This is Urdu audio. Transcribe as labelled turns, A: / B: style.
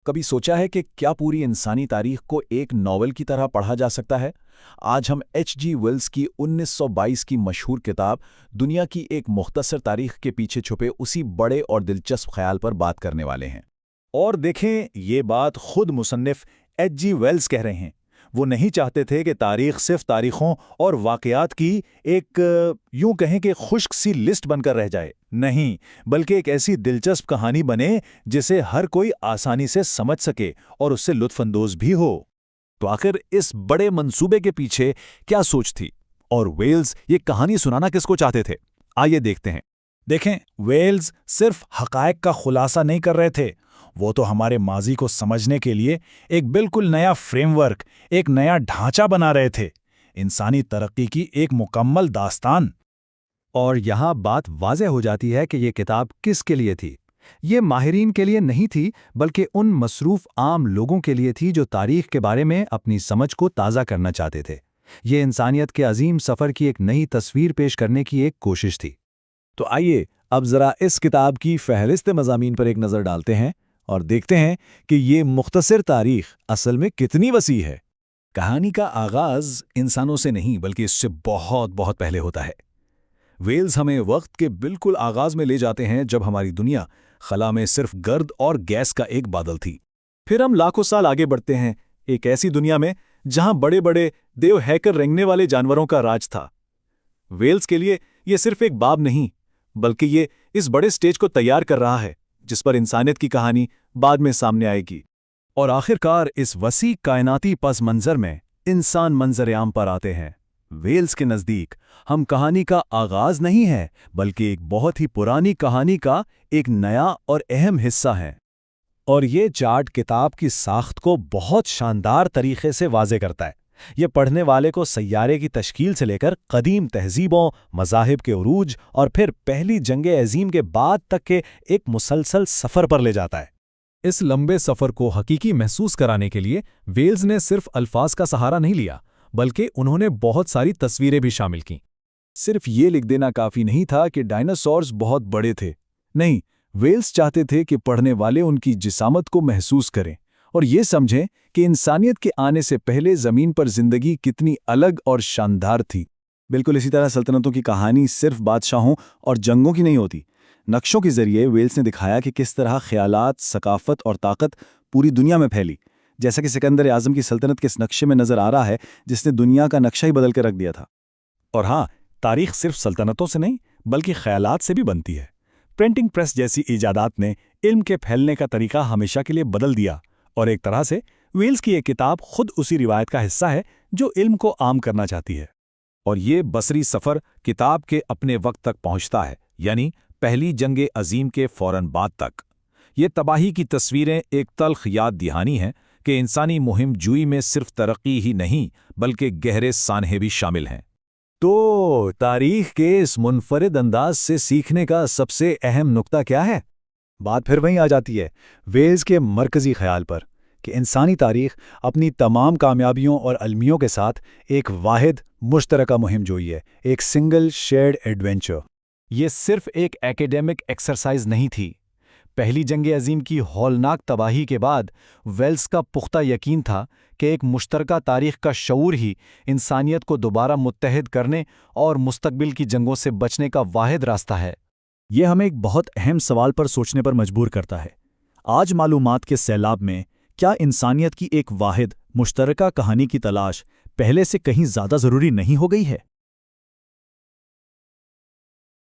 A: کبھی سوچا ہے کہ کیا پوری انسانی تاریخ کو ایک ناول کی طرح پڑھا جا سکتا ہے؟ آج ہم H.G. ویلز کی 1922 کی مشہور کتاب دنیا کی ایک مختصر تاریخ کے پیچھے چھپے اسی بڑے اور دلچسپ خیال پر بات کرنے والے ہیں۔
B: اور دیکھیں، یہ بات خود مصنف H.G. ویلز کہہ رہے ہیں۔ وہ نہیں چاہتے تھے کہ تاریخ صرف تاریخوں اور واقعات کی ایک یوں کہیں کہ خشک سی لسٹ بن کر رہ جائے، نہیں، بلکہ ایک ایسی دلچسپ کہانی بنے جسے ہر کوئی آسانی سے سمجھ سکے اور اس سے لطف اندوز بھی ہو۔
A: تو آخر اس بڑے منصوبے کے پیچھے کیا سوچ تھی؟ اور ویلز یہ کہانی سنانا کس کو چاہتے تھے؟ آئیے دیکھتے ہیں۔
B: دیکھیں، ویلز صرف حقائق کا خلاصہ نہیں کر رہے تھے، وہ تو ہمارے ماضی کو سمجھنے کے لیے ایک بالکل نیا فریم ورک، ایک نیا ڈھانچہ بنا رہے تھے، انسانی ترقی کی ایک مکمل داستان۔
C: اور یہاں بات واضح ہو جاتی ہے کہ یہ کتاب کس کے لیے تھی۔ یہ ماہرین کے لیے نہیں تھی، بلکہ ان مصروف عام لوگوں کے لیے تھی جو تاریخ کے بارے میں اپنی سمجھ کو تازہ کرنا چاہتے تھے۔ یہ انسانیت کے عظیم سفر کی ایک نئی تصویر پیش کرنے کی ایک کوشش تھی۔
A: تو آئیے اب ذرا اس کتاب کی فہرست مضامین پر ایک نظر ڈالتے ہیں اور دیکھتے ہیں کہ یہ مختصر تاریخ اصل میں کتنی وسیع ہے۔ کہانی کا آغاز انسانوں سے نہیں بلکہ اس سے بہت بہت پہلے ہوتا ہے۔ ویلز ہمیں وقت کے بالکل آغاز میں لے جاتے ہیں جب ہماری دنیا خلا میں صرف گرد اور گیس کا ایک بادل تھی۔ پھر ہم لاکھوں سال آگے بڑھتے ہیں ایک ایسی دنیا میں جہاں بڑے بڑے دیو ہے کر رینگنے والے جانوروں کا راج تھا۔ ویلز کے لیے یہ صرف ایک باب نہیں بلکہ یہ اس بڑے سٹیج کو تیار کر رہا ہے جس پر انسانیت کی کہانی بعد میں سامنے آئے گی۔
C: اور آخرکار اس وسیع کائناتی پس منظر میں انسان منظر عام پر آتے ہیں۔ ویلز کے نزدیک ہم کہانی کا آغاز نہیں ہے بلکہ ایک بہت ہی پرانی کہانی کا ایک نیا اور اہم حصہ ہے۔
B: اور یہ چارٹ کتاب کی ساخت کو بہت شاندار طریقے سے واضح کرتا ہے۔ یہ پڑھنے والے کو سیارے کی تشکیل سے لے کر قدیم تہذیبوں، مذاہب کے عروج اور پھر پہلی جنگ عظیم کے بعد تک کے ایک مسلسل سفر پر لے جاتا ہے۔
C: اس لمبے سفر کو حقیقی محسوس کرانے کے لیے ویلز نے صرف الفاظ کا سہارا نہیں لیا بلکہ انہوں نے بہت ساری تصویریں بھی شامل کیں۔
A: صرف یہ لکھ دینا کافی نہیں تھا کہ ڈائناسورز بہت بڑے تھے، نہیں، ویلز چاہتے تھے کہ پڑھنے والے ان کی جسامت کو محسوس کریں اور یہ سمجھیں کہ انسانیت کے آنے سے پہلے زمین پر زندگی کتنی الگ اور شاندار تھی۔ بالکل اسی طرح سلطنتوں کی کہانی صرف بادشاہوں اور جنگوں کی نہیں ہوتی۔ نقشوں کے ذریعے ویلز نے دکھایا کہ کس طرح خیالات، ثقافت اور طاقت پوری دنیا میں پھیلی، جیسا کہ سکندر اعظم کی سلطنت کے اس نقشے میں نظر آ رہا ہے جس نے دنیا کا نقشہ ہی بدل کے رکھ دیا تھا۔
B: اور ہاں، تاریخ صرف سلطنتوں سے نہیں بلکہ خیالات سے بھی بنتی ہے۔ پرنٹنگ پریس جیسی ایجادات نے علم کے پھیلنے کا طریقہ ہمیشہ کے لیے بدل دیا، اور ایک طرح سے ویلز کی یہ کتاب خود اسی روایت کا حصہ ہے جو علم کو عام کرنا چاہتی ہے۔
A: اور یہ بصری سفر کتاب کے اپنے وقت تک پہنچتا ہے، یعنی پہلی جنگ عظیم کے فوراً بعد تک۔ یہ تباہی کی تصویریں ایک تلخ یاد دہانی ہیں کہ انسانی مہم جوئی میں صرف ترقی ہی نہیں بلکہ گہرے سانحے بھی شامل ہیں۔
B: تو تاریخ کے اس منفرد انداز سے سیکھنے کا سب سے اہم نقطہ کیا ہے؟ بات پھر وہیں آ جاتی ہے، ویلز کے مرکزی خیال پر کہ انسانی تاریخ اپنی تمام کامیابیوں اور المیوں کے ساتھ ایک واحد مشترکہ مہم جوئی ہے، ایک سنگل شیئرڈ ایڈونچر۔
C: یہ صرف ایک ایکیڈیمک ایکسرسائز نہیں تھی۔ پہلی جنگ عظیم کی ہولناک تباہی کے بعد ویلز کا پختہ یقین تھا کہ ایک مشترکہ تاریخ کا شعور ہی انسانیت کو دوبارہ متحد کرنے اور مستقبل کی جنگوں سے بچنے کا واحد راستہ ہے۔
B: یہ ہمیں ایک بہت اہم سوال پر سوچنے پر مجبور کرتا ہے۔ آج معلومات کے سیلاب میں کیا انسانیت کی ایک واحد مشترکہ کہانی کی تلاش پہلے سے کہیں زیادہ ضروری نہیں ہو گئی ہے؟